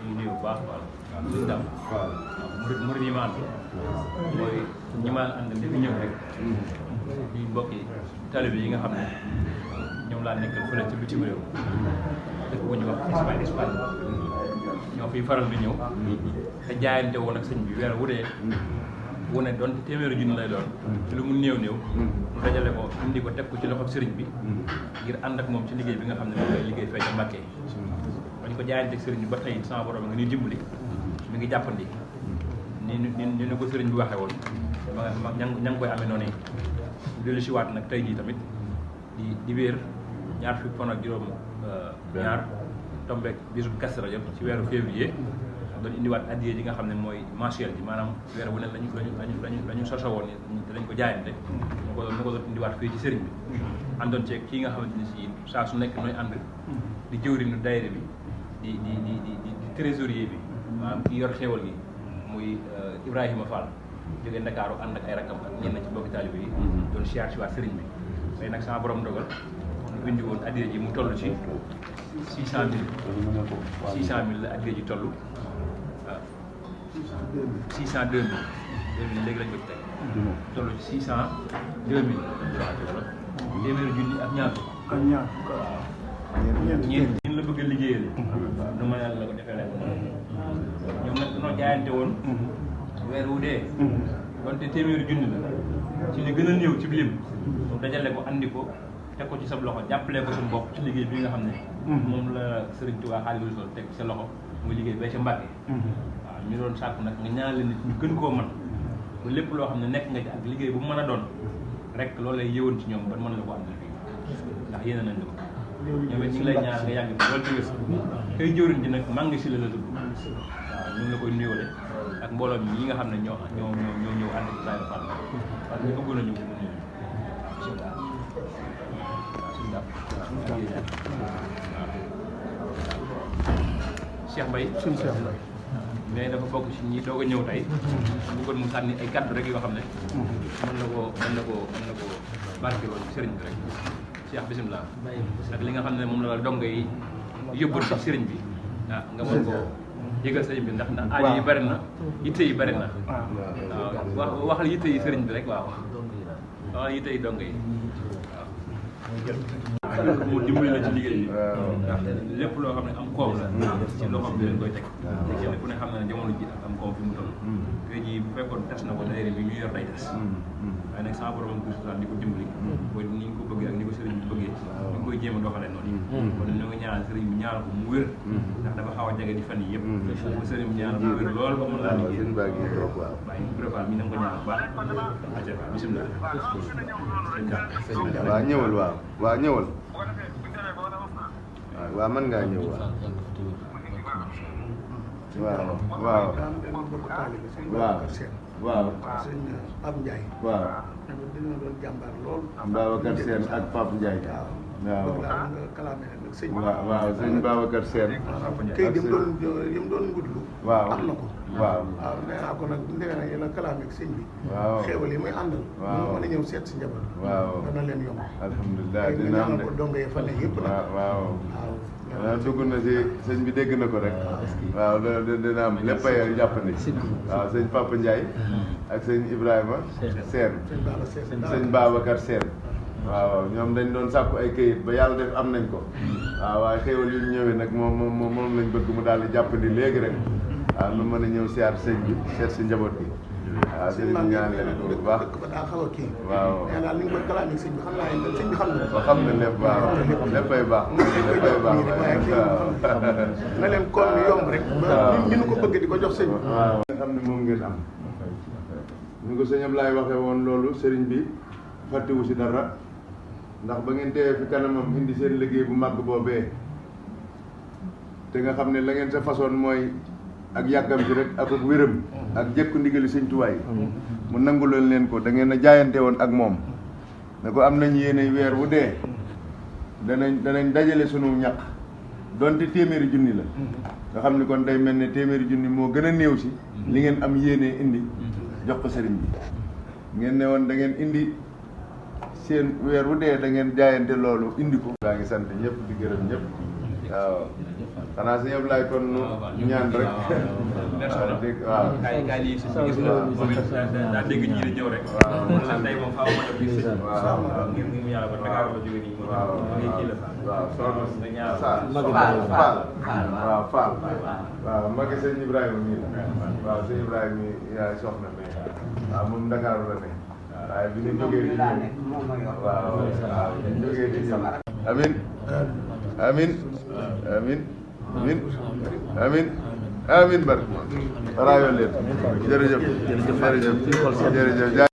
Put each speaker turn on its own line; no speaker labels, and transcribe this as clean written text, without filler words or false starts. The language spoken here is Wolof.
ñu nuyu bu baax waaw suñu dam murid yi ma ànd mooy ñi ma ànd di fi ñëw rek di mbokki talibé yi nga xam ne ñoom laa nekkal fële ci bitim réew dëkk bu ñu wax Espagne ñoo fiy faral di ñëw te jaayante woon ak sëñ bi weer wu dee wu ne doon téeméeri junni lay doon ci lu mu néew mu dajale ko indi ko teg ko ci loxob sëriñ bi ngir ànd ak moom ci liggéey bi nga xam ne moom lay liggéey fay ca Mbàkke bañ ko jaayante ak sëriñ bi ba tey sama borom nga ñuy dimbali mi ngi jàppandi ni ko sëriñ bi waxee woon ma ña ngi koy amee noonu dellu si waat nag tey jii tamit di wéer ñaar fukki fan ak juróom ñaar tombeek bisu Kazu Rajab ci weeru février doon indiwaat addiya ji nga xam ne mooy mensuel ji maanaam weer wu ne lañu sosoo woon dañ ko jaayante ñu ko doon indiwaat fii ci sëriñ bi àndoon ceeg kii nga xamante ni si saa su nekk nooy ànd di jëwriñu daayira bi di trésorier bi maanaam ki yor xéewal gi muy Ibrahima Fall jógee Ndakaaru ànd ak ay rakam ak ñenn ci mbokki taalibe yi doon siyaar si waat sëriñ bi tey nag sama borom dogal ñu bindi woon addiya ji mu toll ci 600 000 la addiya ji toll 602 000 léegi lañ ko ci teg toll ci 602 000 téeméeri junni ak ñaar ñeent la bëgg a liggéeyal nu ma yàlla la ko defee rek ñoom nag dañoo jaayante woon weer wu dee donte téeméeri junni la ci li gën a néew ci lim mu dajale ko andi ko teg ko ci sa loxo jàppalee ko suñu bopp ci liggéey bi nga xam ne moom la Sëriñ Tuubaa Xaadimu Rasuul teg sa loxo muy liggéey bee ca Mbàkke waaw ñu doon sàkku nag nga ñaanal nit ñu gën koo mën ba lépp loo xam ne nekk nga ci ak liggéey bu mu mën a doon rek loolu lay yëwoon ci ñoom ba mën la ko àndal fii ndax yéene nañ la ko ñoom it ñu ngi lay ñaan nga yàgg loolu ci wés kay jëwriñ ji nag Manga Sylla la tudd waaw ñu ngi la koy nuyóole ak mbooloo mi yi nga xam ne ñoo ñëw ànd ak Ibrahima Fall parce que bëggoon nañu ko mu nuyu Cheikh Mbaye
suñu Cheikh Mbaye
mais dafa bokk ci ñi doog a ñëw tey bëggoon mu sànni ay kàddu rek yoo xam ne mën na ko barkeeloo ci sëriñ bi rek Cheikh bisimilah ak li nga xam ne moom la dongo yi yóbbul ci sëriñ bi nga mën koo jégal sëriñ bi ndax aajo yi bari na yitte yi bari na waaw waxal yitte yi sëriñ bi rek waaw waxal yitte yi dongo yi waaw mu dimbali la ci liggéey bi ndax lépp loo xam ne am koom la ci loo xam ne leen koy teg kenn ku ne xam na ne jamono ji am koom fi mu toll tey jii bu fekkoon des na ko daayira bi ñu yor day des waaye nag sama borom ko di ko dimbali mooy ni ñu ko bëggee ak ni ko sëriñ bi bëggee ñu ngi koy jéem a doxalee noonu kon ñoo ngi ñaanal sëriñ bi ñaanal ko mu wér ndax dafa xaw a jege di fan yi yëpp bu sëriñ bi ñaanal mu wér lool ba mën laa liggéey waaye ñu préparé mi na nga ko ñaanal baax aca bisimilah
waaw ñëwal waaw ñëwal waaw mën ngaa ñëw waaw
sëñ Pape Ndiaye
waaw
dañoo doon jàmbaar lool
Babacar Sène ak Pape Ndiaye waaw
nga kalaame nag sëñ
waaw sëñ Babacar Sène
kay yëm doon ngutlu
waaw
am na ko
waaw
nee naa ko nag bu ndewee nag yéen a kalaame ak sëñ bi
waaw
xéewal yi muy àndal ñu mën a ñëw seet si njaboot
waaw
dana leen yomb
alhamdulilah
dina
dina am
am ko dongo yi fa ne yëpp nag
waaw dugg na si sëñ bi dégg na ko rek waaw loolu dina am léppay jàppandi waaw sëñ Papa Ndiaye ak sëñ Ibrahima Sène sëñ Babacar Sène waaw ñoom dañ doon sàkku ay këyit ba yàlla def am nañ ko waaw waaye xéewal yu ñu ñëwee nag moom lañ bëgg mu daal di jàppandi léegi rek waaw nu mën a ñëw siyaar sëñ bi seet si njaboot bi waaw sëñ bi ñaan leen ko bu baax
dëkk ba daa xaw a kii
waaw
nee daal ni nga koy kalaame sëñ bi xam naa ne sëñ bi xam na
ba xam ne lépp waaw léppay baax léppay baax
na leen koom ni yomb rek ñu nu ko bëgg di ko jox sëñ bi
waaw nga xam ne moom ngeen am ñu ko sëñ Ablaye waxee woon loolu sëriñ bi fàttewu si dara ndax ba ngeen teewee fi kanamam indi seen liggéey bu màgg boobee te nga xam ne la ngeen sa façon mooy ak yàggam ci rek ak wéram ak jëkku ndigali sëñ Tuubaa yi mu nanguloon leen ko da ngeen a jaayante woon ak moom ne ko am nañ yéene weer wu dee danañ dajale sunu ñaq donte téeméeri junni la nga xam ni kon day mel ne téeméeri junni moo gën a néew si li ngeen am yéene indi jox ko sëriñ bi ngeen ne woon da ngeen indi seen weer wu dee da ngeen jaayante loolu indi ko. daa ngi sant ñëpp di gërëm ñëpp waaw xanaa si ñëpp laay kon ñaan rek.
waaw
dégg waaw.
kaay lii si gis nga moom it daa dégg ñii di ñëw rek. waaw man tey moom xaw ma def lii si. waaw ngir yàlla ba Dakar la jóge nii.
waaw
kii la.
waaw soxna si
nga ñaar
Fall waaw Fall waaw magi sëñ Ibrahima mii la waaw sëñ Ibrahima mii yaay soxna mais waaw moom Dakar la ne waaye bi ñu jógee di ñëw waaw waaw bi ñu jógee di ñëw amin amin amin amin amin amin barke raayoo leen jërëjëf jërëjëf jërëjëf